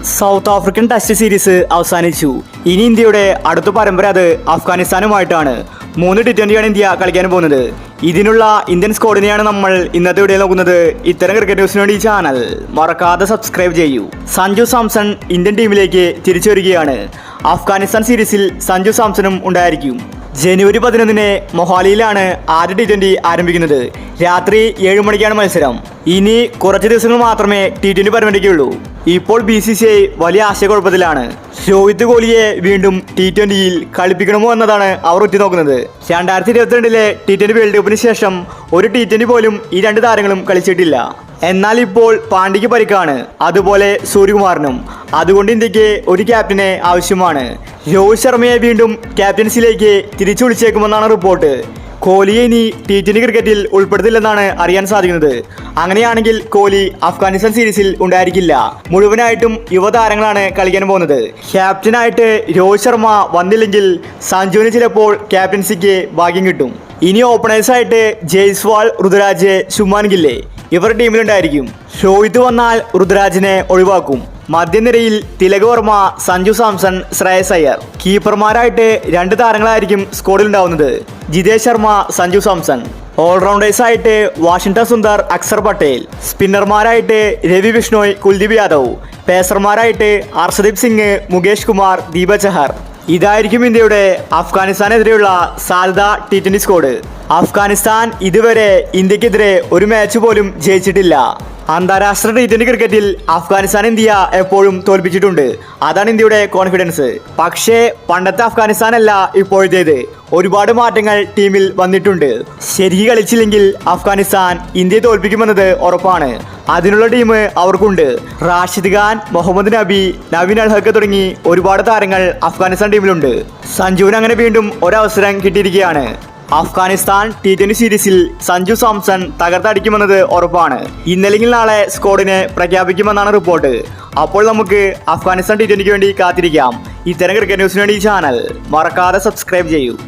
South African test series അവസാനിച്ചു. ഇനി ഇന്ത്യയുടെ അടുത്ത പരമ്പര അത് അഫ്ഗാനിസ്ഥാനുമായിട്ടാണ്. 3 T20 ഇന്ത്യ കളിക്കാൻ പോകുന്നത്. ഇതിനുള്ള ഇന്ത്യൻ സ്ക്വാഡിനെയാണ് നമ്മൾ ഇന്നത്തെ വീഡിയോ നോക്കുന്നത്. ഇത്തരം ക്രിക്കറ്റ് ന്യൂസിന് വേണ്ടി ഈ ചാനൽ മറക്കാതെ സബ്സ്ക്രൈബ് ചെയ്യൂ. സഞ്ജു സാംസൺ ഇന്ത്യൻ ടീമിലേക്ക് തിരിച്ചു വരികയാണ്. അഫ്ഗാനിസ്ഥാൻ സീരീസിൽ സഞ്ജു സാംസണും ഉണ്ടായിരിക്കും. ജനുവരി 11 മൊഹാലിയിലാണ് ആദ്യ T20 ആരംഭിക്കുന്നത്. രാത്രി 7 മണിക്കാണ് മത്സരം. ഇനി കുറച്ച് ദിവസങ്ങൾ മാത്രമേ T20 പരമ്പരയ്ക്കുള്ളൂ. ഇപ്പോൾ BCCI വലിയ ആശയക്കുഴപ്പത്തിലാണ്. രോഹിത് കോഹ്ലിയെ വീണ്ടും T20യിൽ കളിപ്പിക്കണമോ എന്നതാണ് അവർ ഉറ്റുനോക്കുന്നത്. 2022 T20 വേൾഡ് കപ്പിന് ശേഷം ഒരു T20 പോലും ഈ രണ്ട് താരങ്ങളും കളിച്ചിട്ടില്ല. എന്നാൽ ഇപ്പോൾ പാണ്ഡ്യയ്ക്ക് പരിക്കാണ്, അതുപോലെ സൂര്യകുമാറിനും. അതുകൊണ്ട് ഇന്ത്യക്ക് ഒരു ക്യാപ്റ്റനെ ആവശ്യമാണ്. രോഹിത് ശർമ്മയെ വീണ്ടും ക്യാപ്റ്റൻസിയിലേക്ക് തിരിച്ചു വിളിച്ചേക്കുമെന്നാണ് റിപ്പോർട്ട്. കോഹ്ലിയെ ഇനി T20 ക്രിക്കറ്റിൽ ഉൾപ്പെടുത്തില്ലെന്നാണ് അറിയാൻ സാധിക്കുന്നത്. അങ്ങനെയാണെങ്കിൽ കോഹ്ലി അഫ്ഗാനിസ്ഥാൻ സീരീസിൽ ഉണ്ടായിരിക്കില്ല. മുഴുവനായിട്ടും യുവതാരങ്ങളാണ് കളിക്കാൻ പോകുന്നത്. ക്യാപ്റ്റനായിട്ട് രോഹിത് ശർമ്മ വന്നില്ലെങ്കിൽ സഞ്ജുവിന് ചിലപ്പോൾ ക്യാപ്റ്റൻസിക്ക് ഭാഗ്യം കിട്ടും. ഇനി ഓപ്പണേഴ്സായിട്ട് ജയ്സ്വാൾ, ഋതുരാജ്, ശുഭ്മാൻ ഗിൽ ഇവർ ടീമിലുണ്ടായിരിക്കും. രോഹിത് വന്നാൽ ഋതുരാജിനെ ഒഴിവാക്കും. മധ്യനിരയിൽ തിലക് വർമ്മ, സഞ്ജു സാംസൺ, ശ്രേയസ് അയ്യർ. കീപ്പർമാരായിട്ട് 2 താരങ്ങളായിരിക്കും സ്ക്വാഡിലുണ്ടാവുന്നത്, ജിതേഷ് ശർമ്മ, സഞ്ജു സാംസൺ. ഓൾറൗണ്ടേഴ്സായിട്ട് വാഷിംഗ്ടൺ സുന്ദർ, അക്സർ പട്ടേൽ. സ്പിന്നർമാരായിട്ട് രവി ബിഷ്ണോയ്, കുൽദീപ് യാദവ്. പേസർമാരായിട്ട് അർഷദീപ് സിംഗ്, മുകേഷ് കുമാർ, ദീപക് ചഹർ. ഇതായിരിക്കും ഇന്ത്യയുടെ അഫ്ഗാനിസ്ഥാനെതിരെയുള്ള സാധ്യത T20 സ്ക്വാഡ്. അഫ്ഗാനിസ്ഥാൻ ഇതുവരെ ഇന്ത്യക്കെതിരെ ഒരു മാച്ച് പോലും ജയിച്ചിട്ടില്ല. അന്താരാഷ്ട്ര T20 ക്രിക്കറ്റിൽ അഫ്ഗാനിസ്ഥാൻ ഇന്ത്യ എപ്പോഴും തോൽപ്പിച്ചിട്ടുണ്ട്. അതാണ് ഇന്ത്യയുടെ കോൺഫിഡൻസ്. പക്ഷേ പണ്ടത്തെ അഫ്ഗാനിസ്ഥാനല്ല ഇപ്പോഴത്തേത്. ഒരുപാട് മാറ്റങ്ങൾ ടീമിൽ വന്നിട്ടുണ്ട്. ശരിക്ക് കളിച്ചില്ലെങ്കിൽ അഫ്ഗാനിസ്ഥാൻ ഇന്ത്യയെ തോൽപ്പിക്കുമെന്നത് ഉറപ്പാണ്. അതിനുള്ള ടീം അവർക്കുണ്ട്. റാഷിദ് ഖാൻ, മുഹമ്മദ് നബി, നവീൻ അൽ ഹക്ക് തുടങ്ങി ഒരുപാട് താരങ്ങൾ അഫ്ഗാനിസ്ഥാൻ ടീമിലുണ്ട്. സഞ്ജുവിന് അങ്ങനെ വീണ്ടും ഒരവസരം കിട്ടിയിരിക്കുകയാണ്. അഫ്ഗാനിസ്ഥാൻ T20 സീരീസിൽ സഞ്ജു സാംസൺ തകർത്തടിക്കുമെന്നത് ഉറപ്പാണ്. ഇന്നല്ലെങ്കിൽ നാളെ സ്ക്വാഡിനെ പ്രഖ്യാപിക്കുമെന്നാണ് റിപ്പോർട്ട്. അപ്പോൾ നമുക്ക് അഫ്ഗാനിസ്ഥാൻ T20ക്ക് വേണ്ടി കാത്തിരിക്കാം. ഇത്തരം ക്രിക്കറ്റ് ന്യൂസിന് വേണ്ടി ഈ ചാനൽ മറക്കാതെ സബ്സ്ക്രൈബ് ചെയ്യൂ.